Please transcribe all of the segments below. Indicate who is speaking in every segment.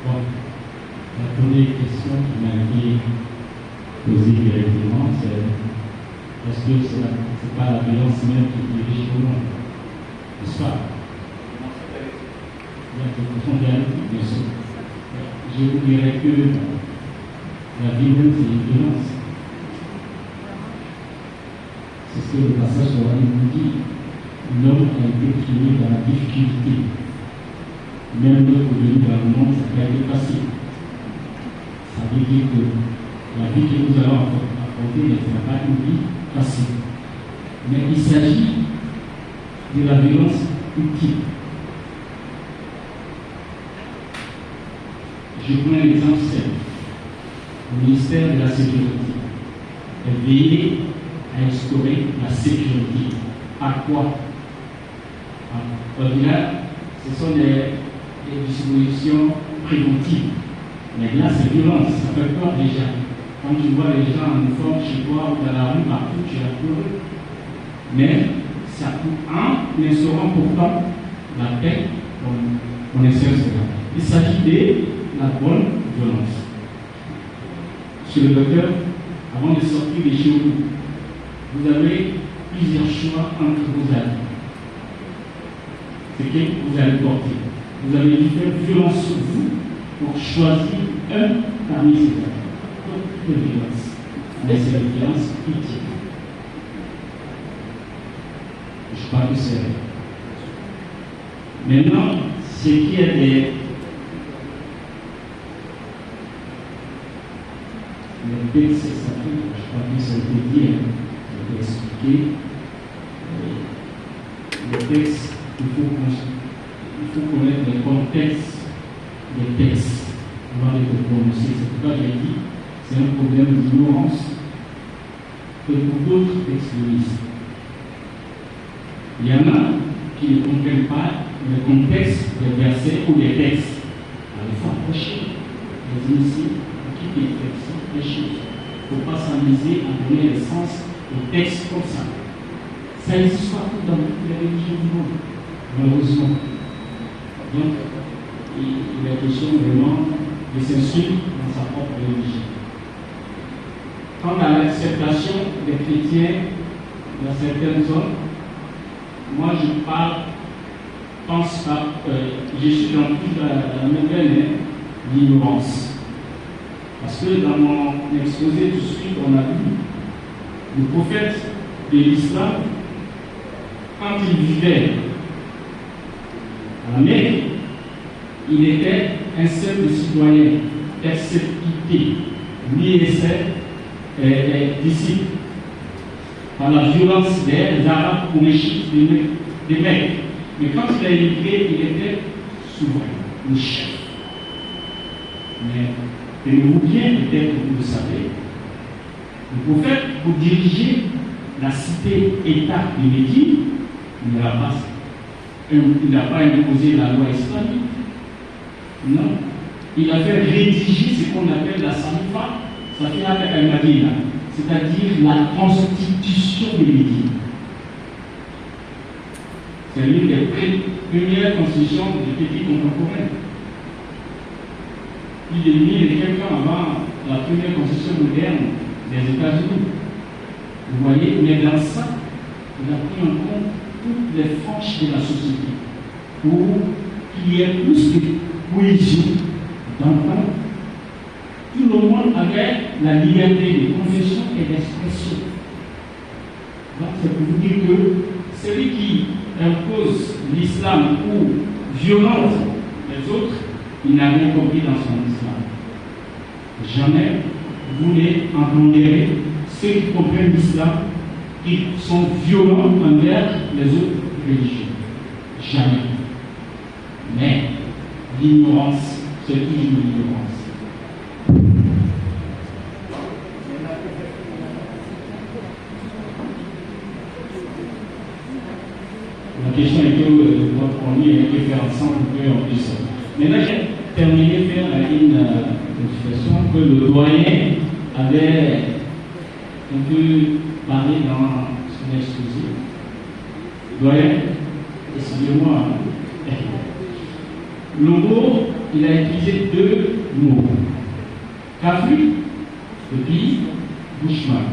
Speaker 1: Bon, la première question qui m'a été posée directement, c'est est-ce que ce n'est pas la violence même qui dirige le monde? N'est-ce pas? Bien sûr. Je vous dirais que la vie même, c'est une violence. C'est ce que le passage de la Bible nous dit. L'homme a été créé dans la difficulté. Même notre venue dans le monde, ça n'a pas été facile. Ça veut dire que la vie que nous allons affronter ne sera pas une vie facile. Mais il s'agit de la violence ultime. Je prends un exemple simple. Le ministère de la Sécurité est veillé à instaurer la sécurité. À quoi? Au-delà, ce sont des dispositions préventives. Mais là, c'est violence, ça fait peur déjà. Quand tu vois les gens en uniforme chez toi ou dans la rue, partout, tu as peur. Mais ça coûte en instaurant pourtant la paix, on essaie cela. Il s'agit de la bonne violence. Monsieur le docteur, avant de sortir de chez vous avez plusieurs choix entre vos amis. C'est que vous allez porter. Vous avez dû faire violence sur vous pour choisir un parmi ces amis. Donc, de violence. Mais c'est la violence utile. Je parle de sérieux. Maintenant, ce qui est des textes sacrés, je crois que ça a été dit, ça a été expliqué. Le texte, il faut connaître le contexte des textes avant de le prononcer. C'est pourquoi j'ai dit c'est un problème d'ignorance que pour d'autres textes lisent. Il y en a qui ne comprennent pas le contexte des versets ou des textes. Alors il faut approcher les initiés pour qu'ils les textes les choses. Il ne faut pas s'amuser à donner le sens au texte comme ça. Ça existe partout dans toutes les religions du monde, malheureusement. Donc, il est question vraiment de s'inscrire dans sa propre religion. Quant à l'acceptation des chrétiens dans certaines zones, moi je pense pas, je suis dans toute la nouvelle l'ignorance. Parce que dans mon exposé tout de suite, on a vu le prophète de l'islam, quand il vivait en Mecque, il était un simple citoyen, excepté, lui et ses disciples, par la violence des Arabes Qurayshites des Mecques. Mais quand il a émigré, il était souverain, le chef. Mais tenez-vous bien, peut-être que vous le savez, le prophète, pour diriger la cité-État de Médine, il n'a pas imposé la loi islamique. Non. Il a fait rédiger ce qu'on appelle la Samifa, ça fait avec Al-Madina, c'est-à-dire la constitution de Médine. C'est l'une des premières constitutions du pays contemporain. Il est mis quelques ans avant la première constitution moderne des États-Unis. Vous voyez, mais dans ça, il a pris en compte toutes les franges de la société pour qu'il y ait plus de cohésion d'entente. Tout le monde avait la liberté de confession et d'expression. Donc c'est pour vous dire que celui qui impose l'islam ou violente les autres, il n'a rien compris dans son islam. Jamais vous n'entendrez ceux qui comprennent l'islam qui sont violents envers les autres religions. Jamais. Mais l'ignorance, c'est toujours l'ignorance. La question est que on y est faire ensemble pour qu'on puisse. Maintenant, j'ai terminé par une notification que le doyen avait un peu parlé dans son exposé. Doyen, excusez-moi. le mot, il a utilisé deux mots. Kafir et puis Bushman.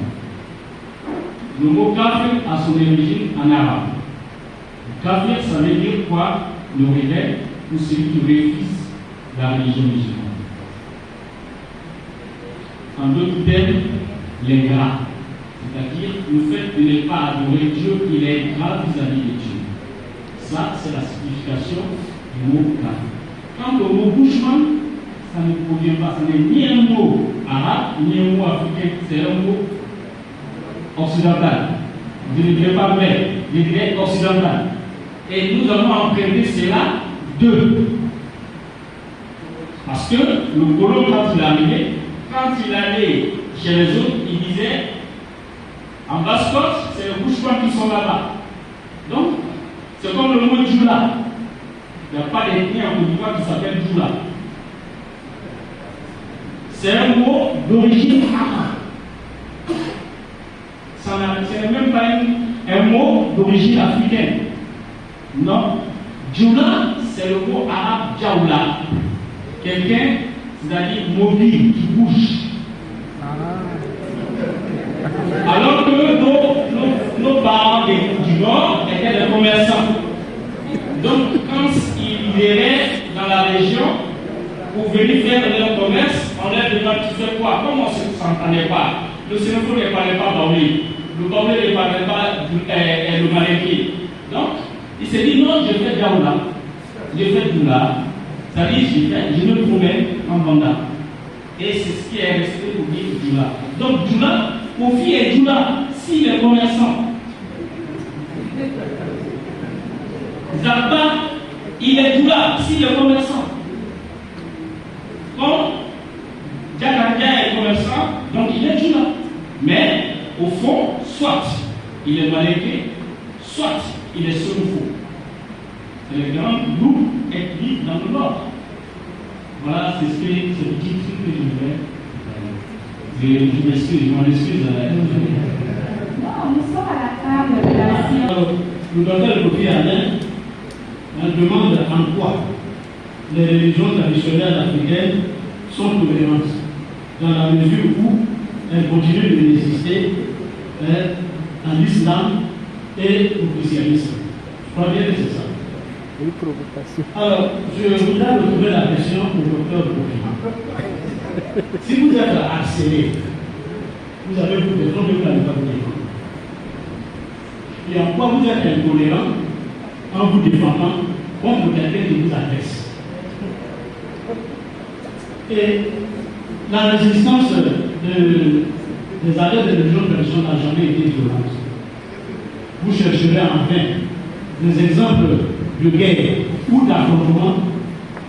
Speaker 1: Le mot kafir a son origine en arabe. Kafir, ça veut dire quoi? Le rebelle ou celui qui refuse la religion musulmane. En d'autres termes, l'ingrat. C'est-à-dire le fait de ne pas adorer Dieu, il est ingrat vis-à-vis de Dieu. Ça, c'est la signification du mot kafir. Quand le mot Bushman, ça ne provient pas, ce n'est ni un mot arabe, ni un mot africain, c'est un mot occidental. Je ne dirais pas vrai, je dirais occidental. Et nous avons emprunté cela d'eux. Parce que le colon, quand il arrivait, quand il allait chez les autres, il disait en Basse-Côte, c'est les Bushman qui sont là-bas. Donc, c'est comme le mot Djoula. Il n'y a pas d'ethnie en Côte d'Ivoire qui s'appelle Djoula. C'est un mot d'origine arabe. Ce n'est même pas un mot d'origine africaine. Non. Djoula, c'est le mot arabe Djaoula. Quelqu'un, c'est-à-dire mobile, qui bouge. Alors que nos parents du Nord étaient des commerçants. Donc, quand ils iraient dans la région pour venir faire leur commerce, on leur demande tu fais quoi? Comme on ne s'entendait pas, le Sénégal ne parlait pas baoulé, le baoulé ne parlait pas le malinqué. Donc, il s'est dit non, je fais Djaoula, je fais Doula, c'est-à-dire je me promène en Banda. Et c'est ce qui est resté pour dire Djoula. Donc Djoula, Kofi est Djoula, s'il est commerçant. Zabba, il est Djoula, s'il est commerçant. Comme Djakadia est commerçant, donc il est Djoula. Mais au fond, soit il est maléqué, soit il est Sonofo. C'est le grand groupe ethnique dans le Nord. Voilà, c'est ce petit truc que je voulais. Je m'excuse, je m'en excuse.
Speaker 2: Non, nous sommes à la table de la science.
Speaker 3: Le docteur Kofi Annan demande en quoi les religions traditionnelles africaines sont cohérentes, dans la mesure où elles continuent de résister à l'islam et au christianisme. Je crois bien que c'est ça.
Speaker 4: Une provocation.
Speaker 3: Alors, je voudrais retrouver la question au docteur Kofi. Si vous êtes harcelé, vous avez vous défendre, vous n'allez pas vous défendre. Et en quoi vous êtes intolérant en vous défendant contre quelqu'un qui vous agresse. Et la résistance des adeptes de religion traditionnelle n'a jamais été violente. Vous chercherez en vain des exemples de guerre ou d'affrontement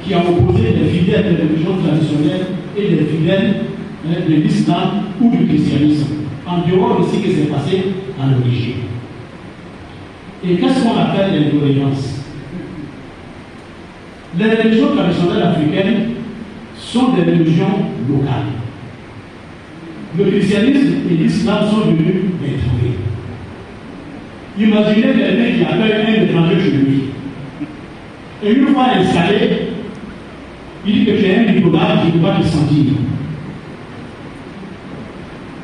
Speaker 3: qui a opposé des fidèles de religion traditionnelle et des fidèles de l'islam ou du christianisme, en dehors de ce qui s'est passé à l'origine. Et qu'est-ce qu'on appelle l'intolérance? Les religions traditionnelles africaines sont des religions locales. Le christianisme et l'islam sont venus détruire. Imaginez quelqu'un qui appelle un étranger chez lui. Et une fois installé, il dit que tu es un diplomate, je ne peux pas te sentir.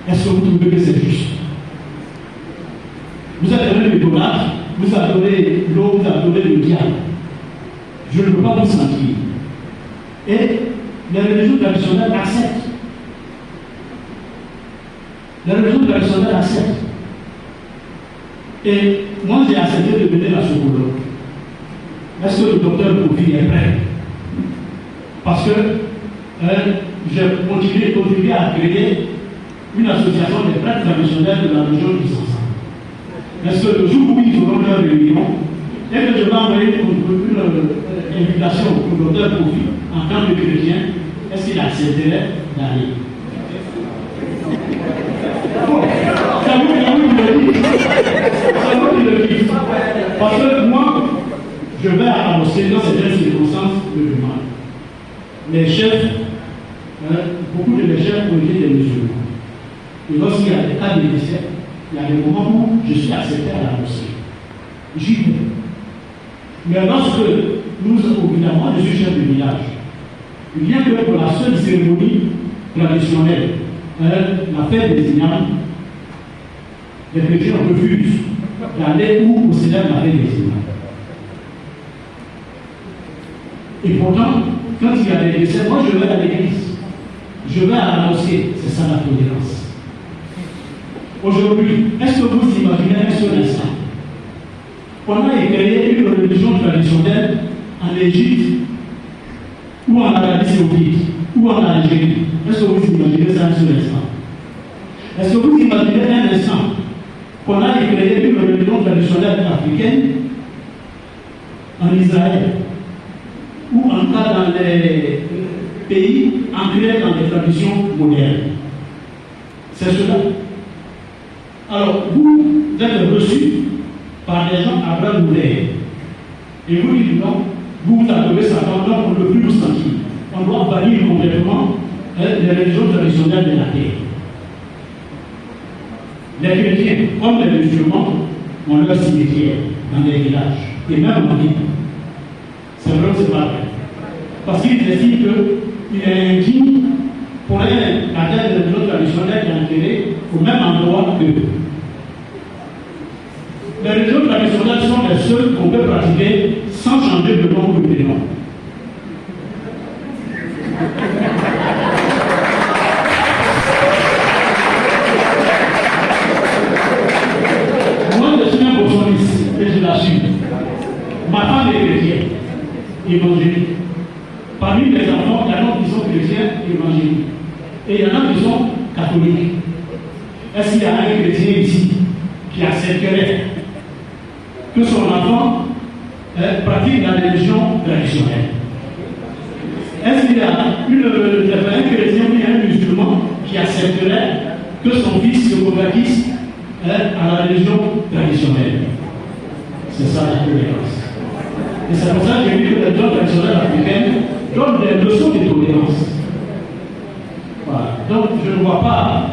Speaker 3: Est-ce que vous trouvez que c'est juste? Vous êtes un diplomate, vous adorez l'eau, vous adorez le diable. Je ne peux pas vous sentir. Et les religions traditionnelles acceptent. Les religions traditionnelles acceptent. Et moi, j'ai accepté de venir à ce boulot. Est-ce que le docteur Kofi est prêt? Parce que j'ai contribué à créer une association des prêtres traditionnels de la région du Sansan. Est-ce que le jour où ils auront leur réunion, et que je vais envoyer une invitation au docteur Kofi en tant que chrétien, est-ce qu'il accepterait d'aller? C'est vous qui le dites. Parce que moi, je vais annoncer dans certaines circonstances le demande. Les chefs, beaucoup de mes chefs ont été des musulmans. Et lorsqu'il y a des cas de décès, il y a des moments où je suis accepté à l'annoncer. J'y vais. Mais lorsque nous, évidemment, je suis chef de village. Rien que pour la seule cérémonie traditionnelle, la fête des ignames, les chrétiens refusent d'aller où on célèbre la fête des ignames. Et pourtant, quand il y a des décès, moi je vais à l'église, je vais à la mosquée, c'est ça la tolérance. Aujourd'hui, est-ce que vous imaginez un seul instant? On a créé une religion traditionnelle en Égypte, ou en Arabie Saoudite, ou en Algérie. Est-ce que vous imaginez ça un seul instant? Est-ce que vous imaginez un instant qu'on a créé une religion traditionnelle africaine en Israël, ou en cas dans les pays ancrés dans les traditions modernes? C'est cela. Alors, vous êtes reçus par des gens à bras ouverts. Et vous dites non, vous avez Satan, donc on ne peut plus vous sentir. On doit bannir complètement les religions traditionnelles de la terre. Les chrétiens, comme les musulmans, ont leur cimetière dans les villages, et même en Bible. C'est vrai que c'est pas vrai. Parce qu'ils estiment qu'il est indigne pour un adepte de religion traditionnelle qui est enterré au même endroit qu'eux. Les religions traditionnelles sont les seules qu'on peut pratiquer sans changer de nom ou de prénom. Moi, je suis un bosoniste et je l'assume. Ma femme est chrétienne, évangélique. Parmi les enfants, il y en a qui sont chrétiens évangéliques. Et il y en a qui sont catholiques. Est-ce qu'il y a un chrétien ici qui accepterait que son enfant pratique la religion traditionnelle? Est-ce qu'il y a un chrétien ou un musulman qui accepterait que son fils se convertisse à la religion traditionnelle? C'est ça la tolérance. Et c'est pour ça que je dis que les religions traditionnelles africaines donnent des leçons de tolérance. Voilà. Donc je ne vois pas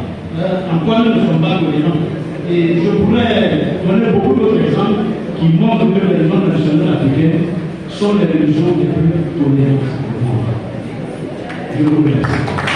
Speaker 3: en quoi nous ne sommes pas tolérants. Et je pourrais donner beaucoup d'autres exemples qui montrent que les religions traditionnelles africaines sont les religions les plus tolérantes au monde. Je vous remercie.